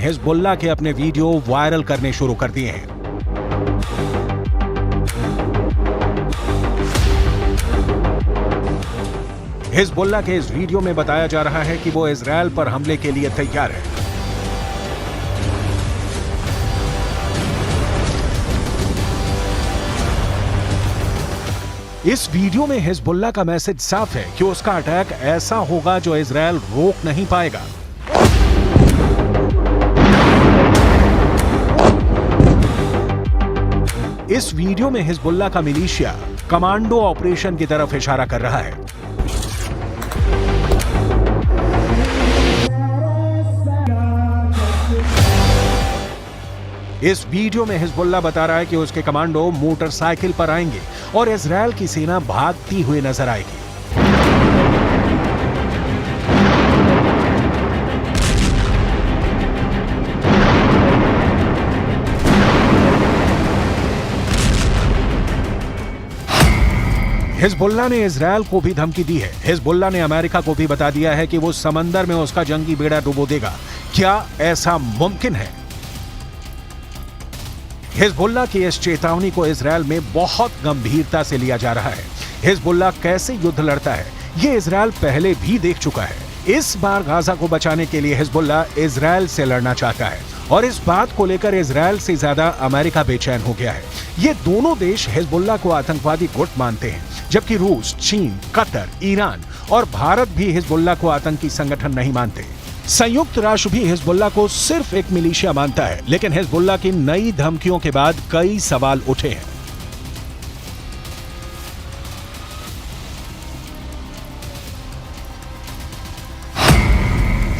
Hezbollah के अपने video viral करने शुरू कर दिए हैं। हिजबुल्लाह के इस वीडियो में बताया जा रहा है कि वो इजरायल पर हमले के लिए तैयार है। इस वीडियो में हिजबुल्लाह का मैसेज साफ है कि उसका अटैक ऐसा होगा जो इजरायल रोक नहीं पाएगा। इस वीडियो में हिजबुल्लाह का मिलिशिया कमांडो ऑपरेशन की तरफ इशारा कर रहा है। इस वीडियो में हिजबुल्लाह बता रहा है कि उसके कमांडो मोटरसाइकिल पर आएंगे और इजरायल की सेना भागती हुई नजर आएगी। हिजबुल्लाह ने इजरायल को भी धमकी दी है। हिजबुल्लाह ने अमेरिका को भी बता दिया है कि वो समंदर में उसका जंगी बेड़ा डुबो देगा। क्या ऐसा मुमकिन है? हिजबुल्लाह की इस चेतावनी को इजरायल में बहुत गंभीरता से लिया जा रहा है। हिजबुल्लाह कैसे युद्ध लड़ता है, ये इजरायल पहले भी देख चुका है। इस बार गाजा को बचाने के लिए हिजबुल्लाह इजरायल से लड़ना चाहता है और इस बात को लेकर इजरायल से ज्यादा अमेरिका बेचैन हो गया है। ये दोनों देश हिजबुल्लाह को आतंकवादी गुट मानते हैं, जबकि रूस, चीन, कतर, ईरान और भारत भी हिजबुल्लाह को आतंकी संगठन नहीं मानते। संयुक्त राष्ट्र भी हिजबुल्लाह को सिर्फ एक मिलिशिया मानता है, लेकिन हिजबुल्लाह की नई धमकियों के बाद कई सवाल उठे हैं।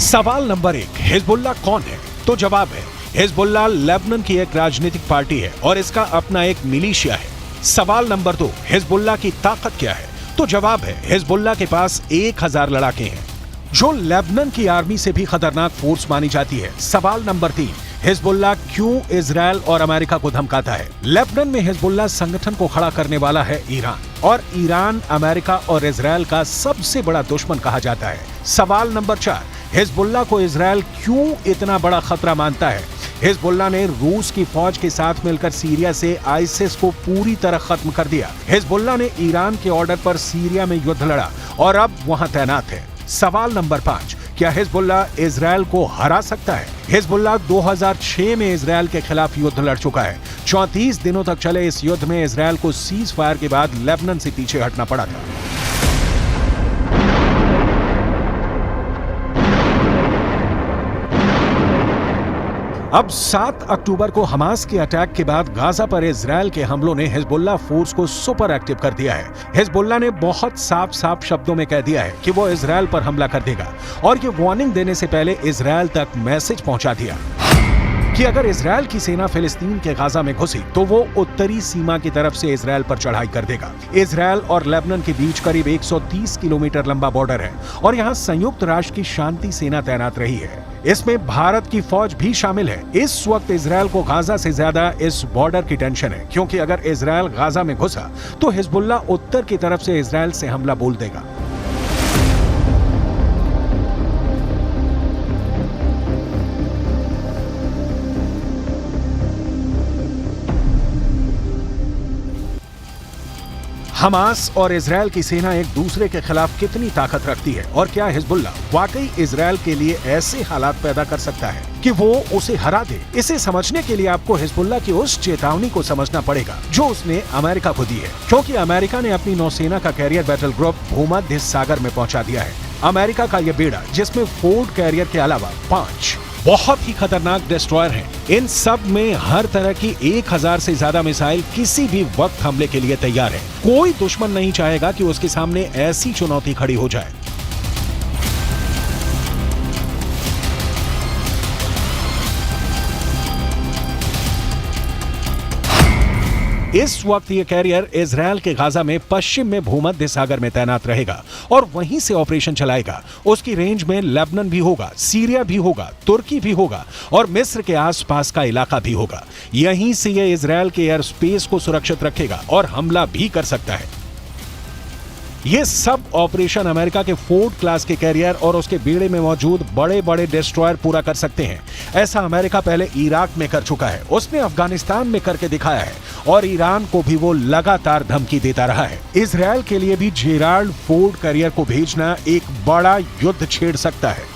सवाल नंबर 1, हिजबुल्लाह कौन है? तो जवाब है, हिजबुल्लाह लेबनान की एक राजनीतिक पार्टी है और इसका अपना एक मिलिशिया है। सवाल नंबर 2, हिजबुल्लाह की ताकत क्या है? तो जवाब है, हिजबुल्लाह के पास 1000 लड़ाके हैं, जो लेबनान की आर्मी से भी खतरनाक फोर्स मानी जाती है। सवाल नंबर 3, हिजबुल्लाह क्यों इजरायल और अमेरिका को धमकाता है? लेबनान में हिजबुल्लाह संगठन को खड़ा करने वाला है ईरान, और ईरान अमेरिका और इजरायल का सबसे बड़ा दुश्मन कहा जाता है। सवाल नंबर 4, हिजबुल्लाह को इजरायल क्यों इतना बड़ा खतरा मानता है? हिजबुल्लाह ने रूस की फौज के साथ मिलकर सीरिया से आईसिस को पूरी तरह खत्म कर दिया। हिजबुल्लाह ने ईरान के ऑर्डर पर सीरिया में युद्ध लड़ा और अब वहां तैनात है। सवाल नंबर 5, क्या हिजबुल्लाह इजरायल को हरा सकता है? हिजबुल्लाह 2006 में इजरायल के खिलाफ युद्ध लड़ चुका है। 34 दिनों तक चले इस युद्ध में इजरायल को सीज फायर के बाद लेबनान से पीछे हटना पड़ा था। अब 7 अक्टूबर को हमास के अटैक के बाद गाजा पर इजरायल के हमलों ने हिजबुल्लाह फोर्स को सुपर एक्टिव कर दिया है। हिजबुल्लाह ने बहुत साफ शब्दों में कह दिया है कि वो इजरायल पर हमला कर देगा और ये वार्निंग देने से पहले इजरायल तक मैसेज पहुंचा दिया कि अगर इजरायल की सेना फिलिस्तीन के गाजा में घुसी तो वो उत्तरी सीमा की तरफ से इजरायल पर चढ़ाई कर देगा। इजरायल और लेबनान के बीच करीब 130 किलोमीटर लंबा बॉर्डर है और यहाँ संयुक्त राष्ट्र की शांति सेना तैनात रही है। इसमें भारत की फौज भी शामिल है। इस वक्त इजरायल को गाजा से ज्यादा इस बॉर्डर की टेंशन है, क्योंकि अगर इजरायल गाजा में घुसा तो हिजबुल्लाह उत्तर की तरफ से इजरायल से हमला बोल देगा। हमास और इजरायल की सेना एक दूसरे के खिलाफ कितनी ताकत रखती है और क्या हिजबुल्लाह वाकई इजरायल के लिए ऐसे हालात पैदा कर सकता है कि वो उसे हरा दे? इसे समझने के लिए आपको हिजबुल्लाह की उस चेतावनी को समझना पड़ेगा जो उसने अमेरिका को दी है, क्योंकि अमेरिका ने अपनी नौसेना का कैरियर बैटल ग्रुप भूमध्य सागर में पहुंचा दिया है। अमेरिका का यह बेड़ा, जिसमें फोर्ड कैरियर के अलावा 5 बहुत ही खतरनाक डिस्ट्रॉयर हैं, इन सब में हर तरह की 1000 से ज्यादा मिसाइल किसी भी वक्त हमले के लिए तैयार है। कोई दुश्मन नहीं चाहेगा कि उसके सामने ऐसी चुनौती खड़ी हो जाए। इस वक्त ये कैरियर इजरायल के गाजा में पश्चिम में भूमध्य सागर में तैनात रहेगा और वहीं से ऑपरेशन चलाएगा। उसकी रेंज में लेबनान भी होगा, सीरिया भी होगा, तुर्की भी होगा और मिस्र के आसपास का इलाका भी होगा। यहीं से ये इजरायल के एयर स्पेस को सुरक्षित रखेगा और हमला भी कर सकता है। ये सब ऑपरेशन अमेरिका के फोर्ड क्लास के कैरियर और उसके बेड़े में मौजूद बड़े बड़े डिस्ट्रॉयर पूरा कर सकते हैं। ऐसा अमेरिका पहले इराक में कर चुका है, उसने अफगानिस्तान में करके दिखाया है और ईरान को भी वो लगातार धमकी देता रहा है। इजरायल के लिए भी जेराल्ड फोर्ड कैरियर को भेजना एक बड़ा युद्ध छेड़ सकता है।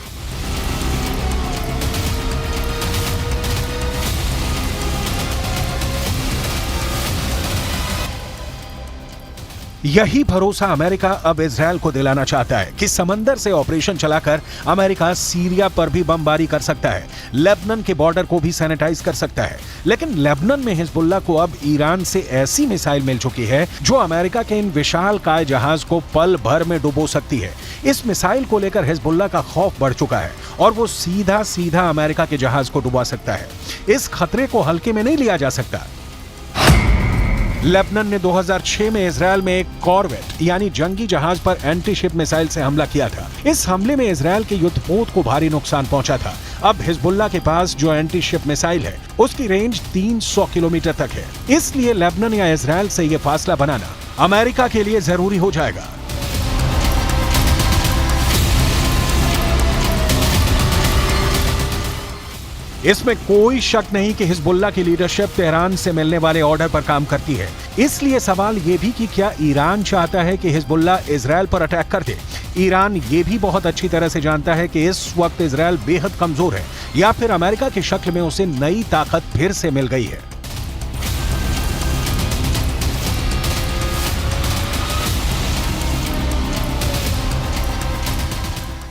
यही भरोसा अमेरिका अब इजरायल को दिलाना चाहता है कि समंदर से ऑपरेशन चलाकर अमेरिका सीरिया पर भी बमबारी कर सकता है, लेबनान के बॉर्डर को भी सैनिटाइज कर सकता है। लेकिन लेबनान में हिजबुल्लाह को अब ईरान से ऐसी मिसाइल मिल चुकी है जो अमेरिका के इन विशालकाय जहाज को पल भर में डुबो सकती है। इस मिसाइल को लेकर हिजबुल्लाह का खौफ बढ़ चुका है और वो सीधा सीधा अमेरिका के जहाज को डुबा सकता है। इस खतरे को हल्के में नहीं लिया जा सकता। लेबनान ने 2006 में इजरायल में एक कॉरवेट यानी जंगी जहाज पर एंटी शिप मिसाइल से हमला किया था। इस हमले में इजरायल के युद्धपोत को भारी नुकसान पहुंचा था। अब हिजबुल्लाह के पास जो एंटी शिप मिसाइल है उसकी रेंज 300 किलोमीटर तक है। इसलिए लेबनान या इजरायल से यह फासला बनाना अमेरिका के लिए जरूरी हो जाएगा। इसमें कोई शक नहीं कि हिजबुल्लाह की लीडरशिप तेहरान से मिलने वाले ऑर्डर पर काम करती है। इसलिए सवाल यह भी कि क्या ईरान चाहता है कि हिजबुल्लाह इजरायल पर अटैक कर दे। ईरान ये भी बहुत अच्छी तरह से जानता है कि इस वक्त इजरायल बेहद कमजोर है या फिर अमेरिका की शक्ल में उसे नई ताकत फिर से मिल गई है।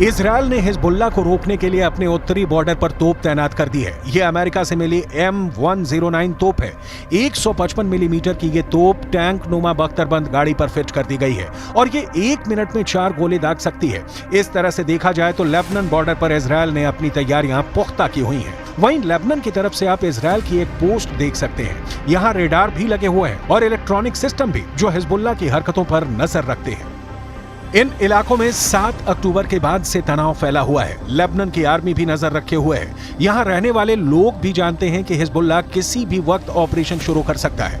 इजरायल ने हिजबुल्लाह को रोकने के लिए अपने उत्तरी बॉर्डर पर तोप तैनात कर दी है। ये अमेरिका से मिली M109 तोप है। 155 मिलीमीटर की ये तोप टैंक नुमा बख्तरबंद गाड़ी पर फिट कर दी गई है और ये 1 मिनट में 4 गोले दाग सकती है। इस तरह से देखा जाए तो लेबनान बॉर्डर पर इजरायल ने अपनी तैयारियां पुख्ता की हुई हैं। वहीं लेबनान की तरफ से आप इजरायल की एक पोस्ट देख सकते हैं। यहाँ रेडार भी लगे हुए हैं और इलेक्ट्रॉनिक सिस्टम भी जो हिजबुल्लाह की हरकतों पर नजर रखते हैं। इन इलाकों में 7 अक्टूबर के बाद से तनाव फैला हुआ है। लेबनान की आर्मी भी नजर रखे हुए है। यहाँ रहने वाले लोग भी जानते हैं कि हिजबुल्लाह किसी भी वक्त ऑपरेशन शुरू कर सकता है।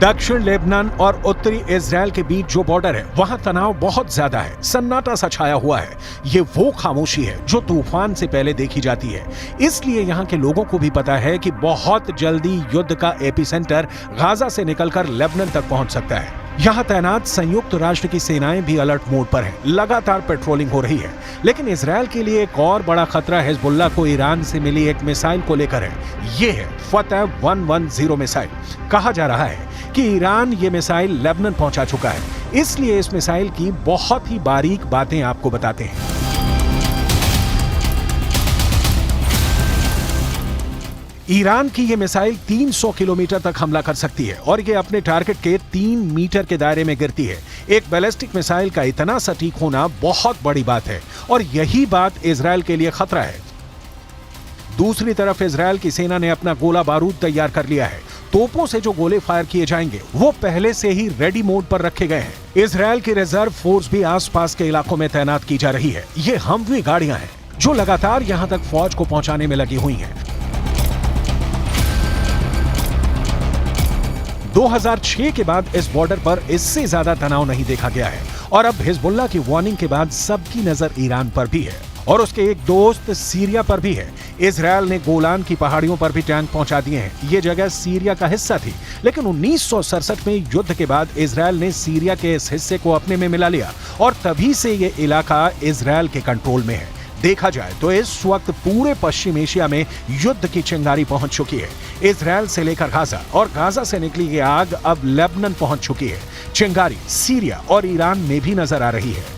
दक्षिण लेबनान और उत्तरी इजरायल के बीच जो बॉर्डर है वहां तनाव बहुत ज्यादा है। सन्नाटा सा छाया हुआ है। ये वो खामोशी है जो तूफान से पहले देखी जाती है। इसलिए यहाँ के लोगों को भी पता है कि बहुत जल्दी युद्ध का एपिसेंटर गाजा से निकलकर लेबनान तक पहुंच सकता है। यहाँ तैनात संयुक्त राष्ट्र की सेनाएं भी अलर्ट मोड पर हैं। लगातार पेट्रोलिंग हो रही है। लेकिन इजरायल के लिए एक और बड़ा खतरा हिजबुल्लाह को ईरान से मिली एक मिसाइल को लेकर है। ये है फतह 110 मिसाइल। कहा जा रहा है कि ईरान ये मिसाइल लेबनान पहुंचा चुका है। इसलिए इस मिसाइल की बहुत ही बारीक बातें आपको बताते हैं। ईरान की यह मिसाइल 300 किलोमीटर तक हमला कर सकती है और ये अपने टारगेट के 3 मीटर के दायरे में गिरती है। एक बैलिस्टिक मिसाइल का इतना सटीक होना बहुत बड़ी बात है और यही बात इजरायल के लिए खतरा है। दूसरी तरफ इजरायल की सेना ने अपना गोला बारूद तैयार कर लिया है। तोपों से जो गोले फायर किए जाएंगे वो पहले से ही रेडी मोड पर रखे गए हैं। इजरायल की रिजर्व फोर्स भी आसपास के इलाकों में तैनात की जा रही है। ये हमवी गाड़ियां हैं जो लगातार यहां तक फौज को पहुंचाने में लगी हुई हैं। 2006 के बाद इस बॉर्डर पर इससे ज्यादा तनाव नहीं देखा गया है और अब हिजबुल्लाह की वार्निंग के बाद सबकी नजर ईरान पर भी है और उसके एक दोस्त सीरिया पर भी है। इजरायल ने गोलान की पहाड़ियों पर भी टैंक पहुंचा दिए हैं। ये जगह सीरिया का हिस्सा थी, लेकिन 1967 में युद्ध के बाद इजरायल ने सीरिया के इस हिस्से को अपने में मिला लिया और तभी से ये इलाका इजरायल के कंट्रोल में है। देखा जाए तो इस वक्त पूरे पश्चिम एशिया में युद्ध की चिंगारी पहुंच चुकी है। इजरायल से लेकर गाजा और गाजा से निकली ये आग अब लेबनान पहुंच चुकी है। चिंगारी सीरिया और ईरान में भी नजर आ रही है।